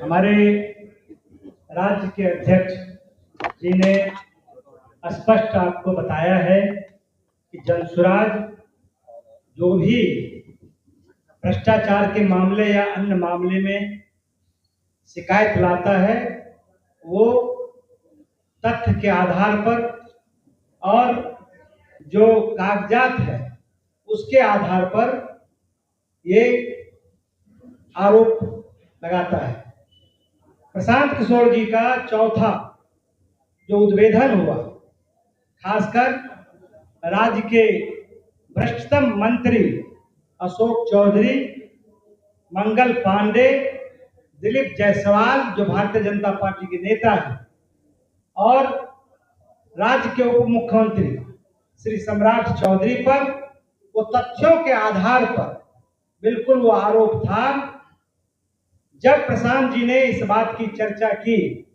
हमारे राज्य के अध्यक्ष जी ने स्पष्ट आपको बताया है कि जनसुराज जो भी भ्रष्टाचार के मामले या अन्य मामले में शिकायत लाता है वो तथ्य के आधार पर और जो कागजात है उसके आधार पर ये आरोप लगाता है। प्रशांत किशोर जी का चौथा जो उद्भेदन हुआ, खासकर राज्य के भ्रष्टतम मंत्री अशोक चौधरी, मंगल पांडे, दिलीप जायसवाल जो भारतीय जनता पार्टी के नेता हैं, और राज्य के उप मुख्यमंत्री श्री सम्राट चौधरी पर वो तथ्यों के आधार पर बिल्कुल वो आरोप था। जब प्रशांत जी ने इस बात की चर्चा की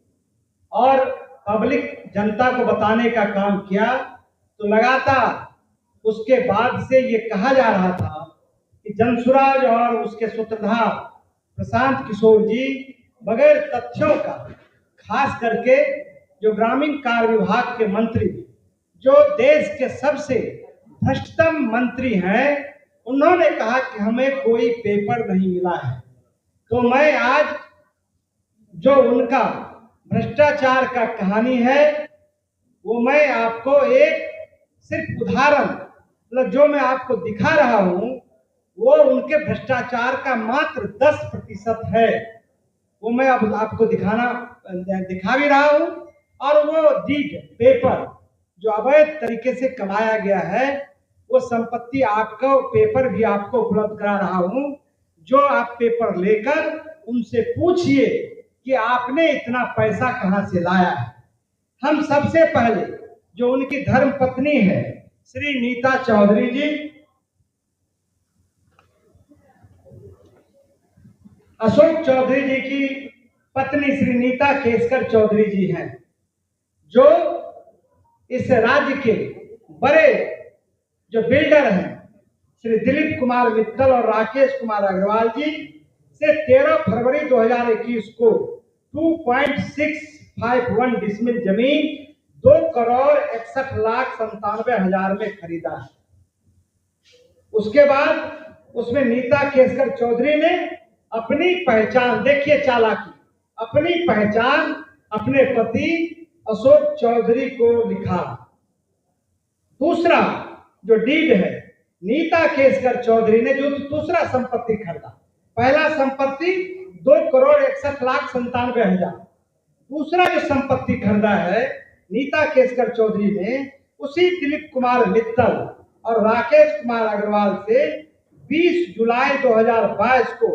और पब्लिक जनता को बताने का काम किया तो लगातार उसके बाद से ये कहा जा रहा था कि जनसुराज और उसके सूत्रधार प्रशांत किशोर जी बगैर तथ्यों का, खास करके जो ग्रामीण कार्य विभाग के मंत्री जो देश के सबसे भ्रष्टतम मंत्री हैं, उन्होंने कहा कि हमें कोई पेपर नहीं मिला है। तो मैं आज जो उनका भ्रष्टाचार का कहानी है वो मैं आपको एक सिर्फ उदाहरण मतलब जो मैं आपको दिखा रहा हूं वो उनके भ्रष्टाचार का मात्र 10% है। वो मैं अब आपको दिखा भी रहा हूं। और वो डीड पेपर जो अवैध तरीके से कमाया गया है वो संपत्ति आपको पेपर भी आपको उपलब्ध करा रहा हूं, जो आप पेपर लेकर उनसे पूछिए कि आपने इतना पैसा कहां से लाया है। हम सबसे पहले जो उनकी धर्म पत्नी है श्री नीता चौधरी जी, अशोक चौधरी जी की पत्नी श्री नीता केसकर चौधरी जी हैं, जो इस राज्य के बड़े जो बिल्डर हैं श्री दिलीप कुमार मित्तल और राकेश कुमार अग्रवाल जी से 13 फरवरी 2021 को 2.651 डिसमिल जमीन 2,61,97,000 में खरीदा है। उसके बाद उसमें नीता केसकर चौधरी ने अपनी पहचान, देखिए चालाकी, अपनी पहचान अपने पति अशोक चौधरी को लिखा। दूसरा जो डीड है, नीता केसकर चौधरी ने जो दूसरा संपत्ति खरीदा, पहला संपत्ति 2,61,97,000, दूसरा जो संपत्ति खरीदा है नीता केसकर चौधरी ने उसी दिलीप कुमार मित्तल और राकेश कुमार अग्रवाल से 20 जुलाई 2022 को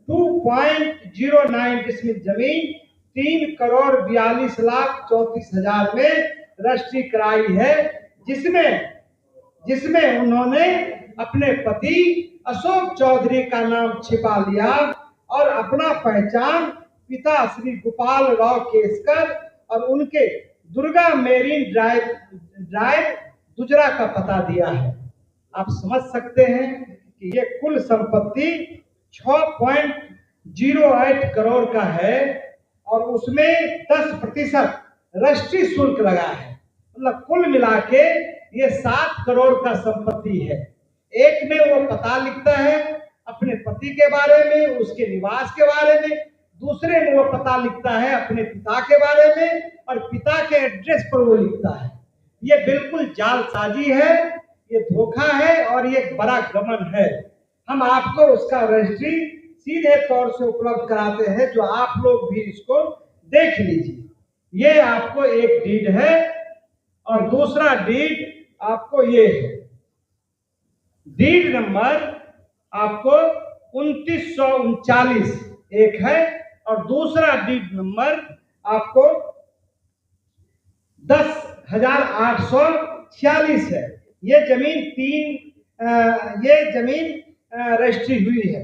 2.09 डिसमिल जमीन 3,42,34,000 में रजिस्ट्री कराई है, जिसमें उन्होंने अपने पति अशोक चौधरी का नाम छिपा लिया और अपना पहचान पिता श्री गोपाल राव केसकर और उनके दुर्गा मेरीन ड्राइव गुजरा का पता दिया है। आप समझ सकते हैं कि ये कुल संपत्ति 6.08 करोड़ का है और उसमें 10% रजिस्ट्री शुल्क लगा है। मतलब कुल मिला के ये 7 करोड़ का संपत्ति है। एक में वो पता लिखता है अपने पति के बारे में, उसके निवास के बारे में, दूसरे में वो पता लिखता है अपने पिता के बारे में और पिता के एड्रेस पर वो लिखता है। ये बिल्कुल जालसाजी है, ये धोखा है और ये बड़ा गबन है। हम आपको उसका रजिस्ट्री सीधे तौर से उपलब्ध कराते हैं, जो आप लोग भी इसको देख लीजिए। ये आपको एक डीड है और दूसरा डीड आपको ये है। डीड नंबर आपको 2939 एक है और दूसरा डीड नंबर आपको 10,846 है। ये जमीन रजिस्ट्री हुई है।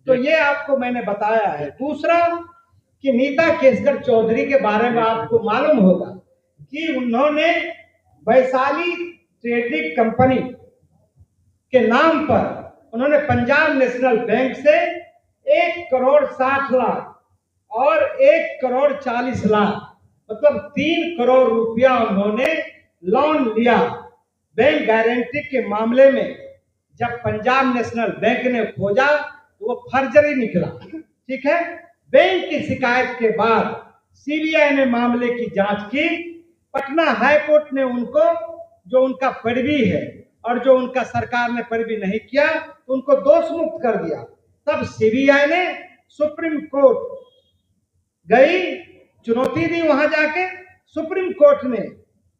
तो ये आपको मैंने बताया है। दूसरा कि नीता केसकर चौधरी के बारे में आपको मालूम होगा कि उन्होंने वैशाली ट्रेडिंग कंपनी के नाम पर उन्होंने पंजाब नेशनल बैंक से 1,60,00,000 और 1,40,00,000 मतलब 3 करोड़ रुपया उन्होंने लोन लिया बैंक गारंटी के मामले में। जब पंजाब नेशनल बैंक ने खोजा तो वो फर्जरी निकला। ठीक है, बैंक की शिकायत के बाद सीबीआई ने मामले की जांच की। पटना हाई कोर्ट ने उनको, जो उनका पैरवी है और जो उनका सरकार ने पैरवी नहीं किया, तो उनको दोष मुक्त कर दिया। तब सीबीआई ने सुप्रीम कोर्ट गई, चुनौती दी। वहां जाके सुप्रीम कोर्ट ने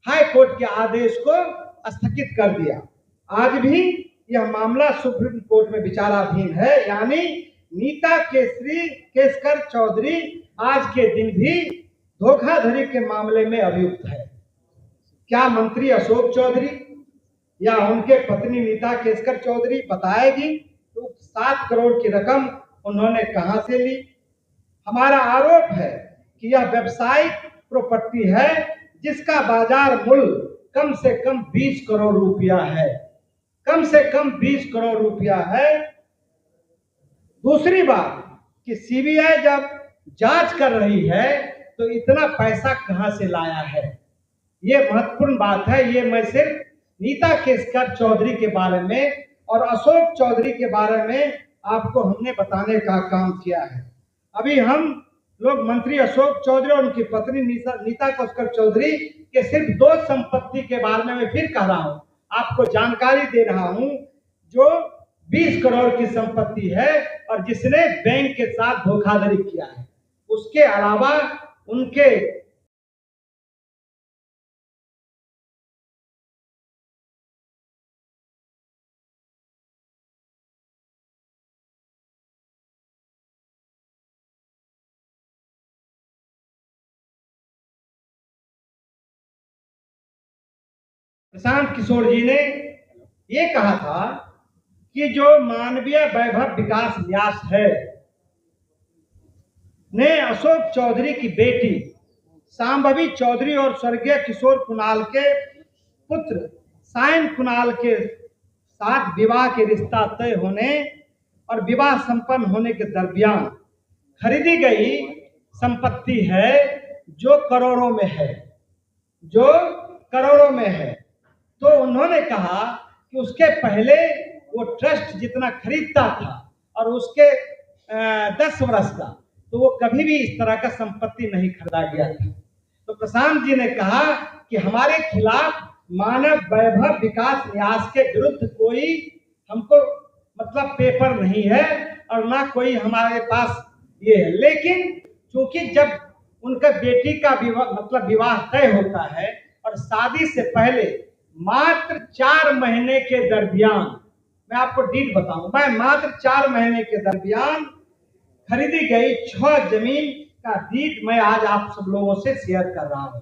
हाई कोर्ट के आदेश को स्थगित कर दिया। आज भी यह मामला सुप्रीम कोर्ट में विचाराधीन है। यानी नीता केसकर चौधरी आज के दिन भी धोखाधड़ी के मामले में अभियुक्त है। क्या मंत्री अशोक चौधरी या उनके पत्नी नीता केसकर चौधरी बताएगी तो 7 करोड़ की रकम उन्होंने कहां से ली? हमारा आरोप है कि यह व्यावसायिक प्रॉपर्टी है जिसका बाजार मूल्य कम से कम 20 करोड़ रुपया है। कम से कम 20 करोड़ रुपया है। दूसरी बात कि सीबीआई जब जांच कर रही है तो इतना पैसा कहां से लाया है, ये महत्वपूर्ण बात है। ये मैं सिर्फ नीता केसकर चौधरी के बारे में और अशोक चौधरी के बारे में आपको हमने बताने का काम किया है। अभी हम लोग मंत्री अशोक चौधरी और उनकी पत्नी नीता केसकर चौधरी के सिर्फ 2 संपत्ति के बारे में मैं फिर कह रहा हूं, आपको जानकारी दे रहा हूं, जो 20 करोड़ की संपत्ति है और जिसने बैंक के साथ धोखाधड़ी किया है। उसके अलावा उनके प्रशांत किशोर जी ने ये कहा था कि जो मानवीय वैभव विकास न्यास है ने अशोक चौधरी की बेटी सांभवी चौधरी और स्वर्गीय किशोर कुणाल के पुत्र सायन कुणाल के साथ विवाह के रिश्ता तय होने और विवाह संपन्न होने के दरमियान खरीदी गई संपत्ति है जो करोड़ों में है, जो करोड़ों में है। तो उन्होंने कहा कि उसके पहले वो ट्रस्ट जितना खरीदता था और उसके 10 वर्ष का, तो वो कभी भी इस तरह का संपत्ति नहीं खरीदा गया था। तो प्रशांत जी ने कहा कि हमारे खिलाफ मानव वैभव विकास न्यास के विरुद्ध कोई हमको मतलब पेपर नहीं है और ना कोई हमारे पास ये है। लेकिन चूंकि जब उनका बेटी का विवाह तय होता है और शादी से पहले मात्र 4 महीने के दरमियान, मैं आपको डीट बताऊं, मात्र 4 महीने के दरमियान खरीदी गई 6 जमीन का डीट मैं आज आप सब लोगों से शेयर कर रहा हूं।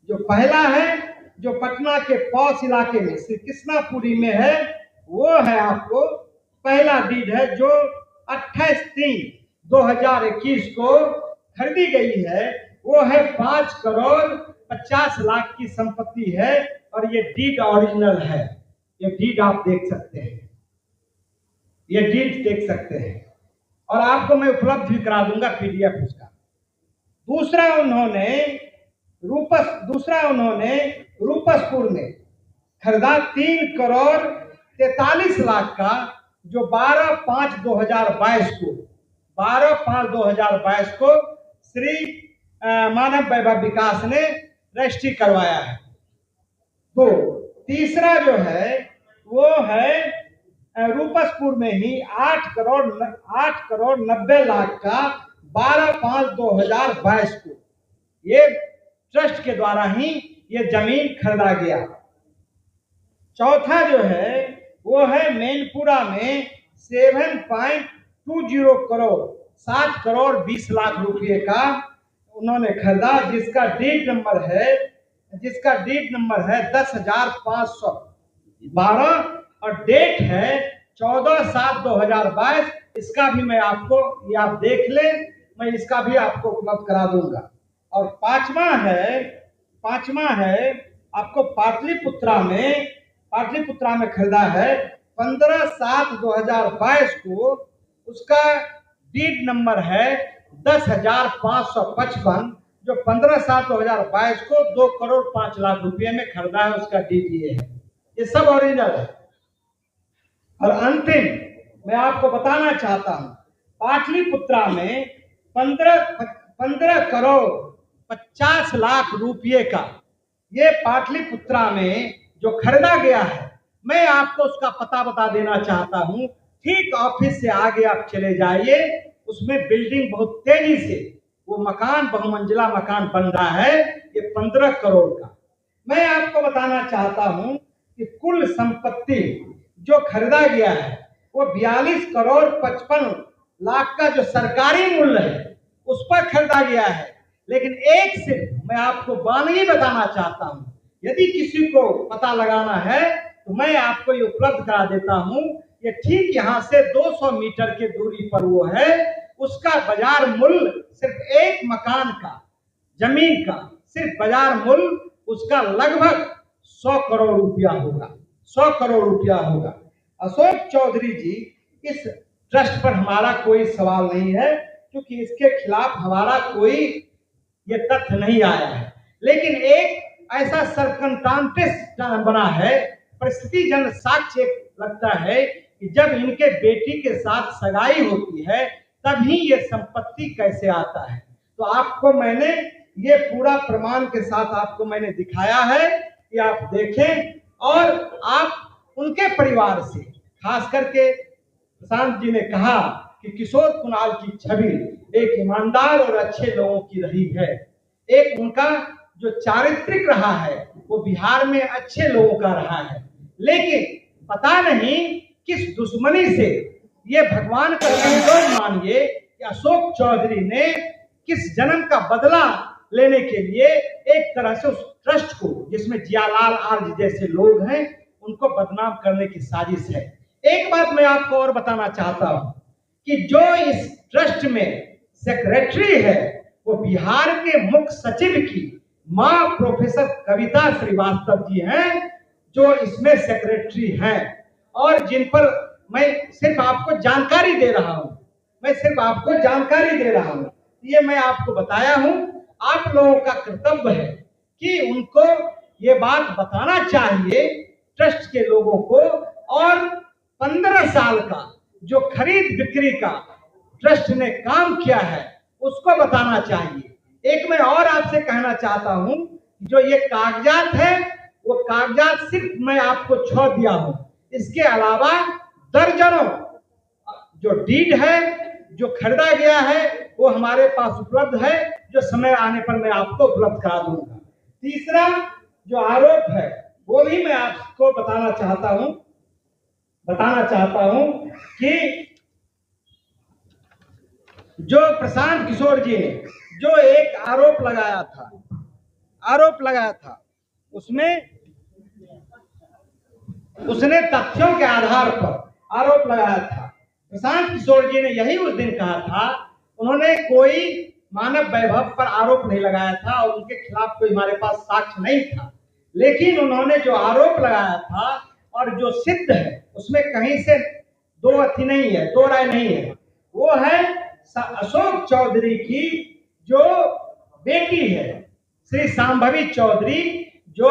जो पहला है, जो पटना के पौष इलाके में श्री कृष्णापुरी में है, वो है आपको पहला डीड है, जो 28/3/2021 को खरीदी गई है। वो है 5,50,00,000 की संपत्ति है और ये डीड ओरिजिनल है। ये डीड आप देख सकते हैं, ये डीड देख सकते हैं और आपको मैं उपलब्ध भी करा दूंगा पीडीएफ उसका। दूसरा उन्होंने रूपसपुर में खरीदा 3,43,00,000 का, जो 12/5/2022 को श्री मानव वैभव विकास ने रजिस्ट्री करवाया है। तो तीसरा जो है वो है रूपसपुर में ही 8,90,00,000 का 12/5/2022 को ये ट्रस्ट के द्वारा ही ये जमीन खरीदा गया। चौथा जो है वो है मैनपुरा में 7.20 करोड़ 7,20,00,000 रुपए का उन्होंने खरीदा, जिसका डीड नंबर है 10,512 और डेट है 14/7/2022। इसका भी मैं आपको, ये आप देख लें, मैं इसका भी आपको उपलब्ध करा दूंगा। और पांचवा है आपको पाटलिपुत्रा में खरीदा है 15/7/2022 को। उसका डीड नंबर है 10,555 जो 15/7/2022 को 2,05,00,000 रुपये में खरीदा है, उसका डीडीए है। ये सब ओरिजिनल है। और अंतिम मैं आपको बताना चाहता हूं, पाटलिपुत्रा में 15,50,00,000 रुपये का ये पाटलिपुत्रा में जो खरीदा गया है, मैं आपको उसका पता बता देना चाहता हूं। ठीक ऑफिस से आगे आप चले जाइए, उसमें बिल्डिंग बहुत तेजी से वो मकान, बहुमंजिला मकान बन रहा है, ये 15 करोड़ का। मैं आपको बताना चाहता हूं कि कुल संपत्ति जो खरीदा गया है वो 42,55,00,000 का जो सरकारी मूल्य है उस पर खरीदा गया है। लेकिन एक सिर्फ मैं आपको वानगी बताना चाहता हूं, यदि किसी को पता लगाना है तो मैं आपको ये उपलब्ध करा देता हूं। ये ठीक यहाँ से 200 मीटर की दूरी पर वो है, उसका बाजार मूल्य सिर्फ एक मकान का, जमीन का सिर्फ बाजार मूल्य उसका लगभग 100 करोड़ रुपया होगा, 100 करोड़ रुपया होगा। अशोक चौधरी जी, इस ट्रस्ट पर हमारा कोई सवाल नहीं है, क्योंकि इसके खिलाफ हमारा कोई ये तथ्य नहीं आया है। लेकिन एक ऐसा सर्कमस्टांसेस बना है, परिस्थिति जन साक्ष्य लगता है कि जब इनके बेटी के साथ सगाई होती है तभी ये संपत्ति कैसे आता है। तो आपको मैंने ये पूरा प्रमाण के साथ आपको मैंने दिखाया है कि आप देखें, और आप उनके परिवार से, खास करके प्रशांत जी ने कहा कि किशोर कुणाल की छवि एक ईमानदार और अच्छे लोगों की रही है। एक उनका जो चारित्रिक रहा है वो बिहार में अच्छे लोगों का रहा है। लेकिन पता नहीं किस दुश्मनी से, ये भगवान का संयोग मानिए कि अशोक चौधरी ने किस जन्म का बदला लेने के लिए एक तरह से उस ट्रस्ट को, जिसमें जियालाल आर्य जैसे लोग हैं, उनको बदनाम करने की साजिश है। एक बात मैं आपको और बताना चाहता हूं कि जो इस ट्रस्ट में सेक्रेटरी है वो बिहार के मुख्य सचिव की मां प्रोफेसर कविता श्रीवास्तव जी हैं, जो इसमें सेक्रेटरी हैं, और जिन पर मैं सिर्फ आपको जानकारी दे रहा हूं, मैं सिर्फ आपको जानकारी दे रहा हूं। ये मैं आपको बताया हूं। आप लोगों का कर्तव्य है कि उनको ये बात बताना चाहिए ट्रस्ट के लोगों को, और 15 साल का जो खरीद बिक्री का ट्रस्ट ने काम किया है उसको बताना चाहिए। एक मैं और आपसे कहना चाहता हूं, जो ये कागजात है वो कागजात सिर्फ मैं आपको छो दिया हूं, इसके अलावा दर्जनों जो डीड है, जो खरीदा गया है, वो हमारे पास उपलब्ध है, जो समय आने पर मैं आपको उपलब्ध करा दूंगा। तीसरा जो आरोप है वो भी मैं आपको बताना चाहता हूं कि जो प्रशांत किशोर जी ने जो एक आरोप लगाया था, उसमें उसने तथ्यों के आधार पर आरोप लगाया था। प्रशांत किशोर जी ने यही उस दिन कहा था, उन्होंने कोई मानव वैभव पर आरोप नहीं लगाया था और उनके खिलाफ कोई हमारे पास साक्ष्य नहीं था, लेकिन उन्होंने जो आरोप लगाया था और जो सिद्ध है उसमें कहीं से दो राय नहीं है। वो है अशोक चौधरी की जो बेटी है श्री सांभवी चौधरी, जो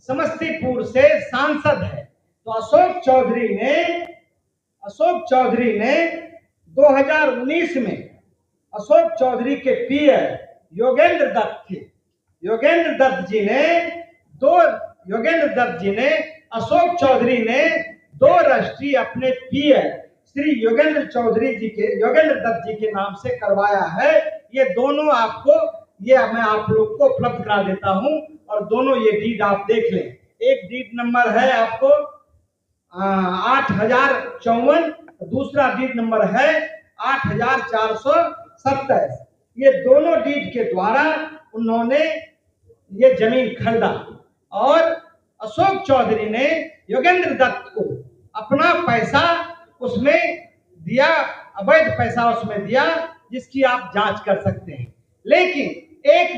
समस्तीपुर से सांसद है। तो अशोक चौधरी ने 2019 में अशोक चौधरी के पीए योगेंद्र दत्त जी ने अशोक चौधरी ने 2 रजिस्ट्री अपने पीए श्री योगेंद्र दत्त जी के नाम से करवाया है। ये दोनों मैं आप लोग को उपलब्ध करा देता हूं, और दोनों ये डीड आप देख लें। एक डीड नंबर है आपको 8054, दूसरा डीड नंबर है 8427। ये दोनों डीड के द्वारा उन्होंने ये जमीन खरीदा, और अशोक चौधरी ने योगेंद्र दत्त को अपना पैसा उसमें दिया, अवैध पैसा उसमें दिया, जिसकी आप जांच कर सकते हैं। लेकिन 1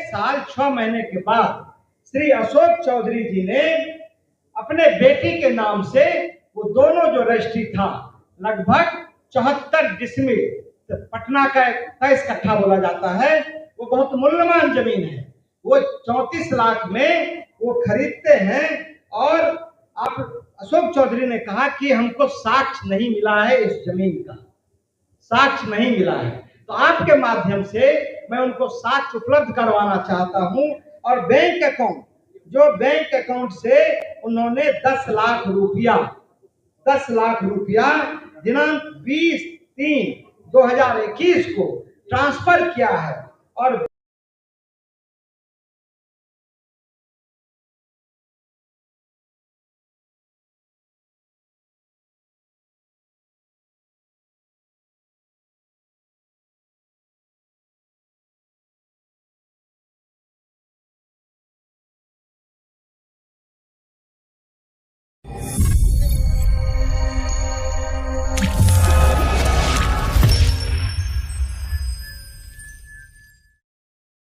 साल 6 महीने के बाद श्री अशोक चौधरी जी ने अपने बेटी के नाम से वो दोनों जो रजिस्ट्री था लगभग 74 डिसमिल, पटना का 23 कट्ठा बोला जाता है, वो बहुत मूल्यवान जमीन है। वो 34 लाख में वो खरीदते हैं और आप अशोक चौधरी ने कहा कि हमको साक्ष्य नहीं मिला है, इस जमीन का साक्ष्य नहीं मिला है। तो आपके माध्यम से मैं उनको साक्ष्य उपलब्ध करवाना चाहता हूं। और बैंक अकाउंट, जो बैंक अकाउंट से उन्होंने 10 लाख रुपया दिनांक 20/3/2021 को ट्रांसफर किया है और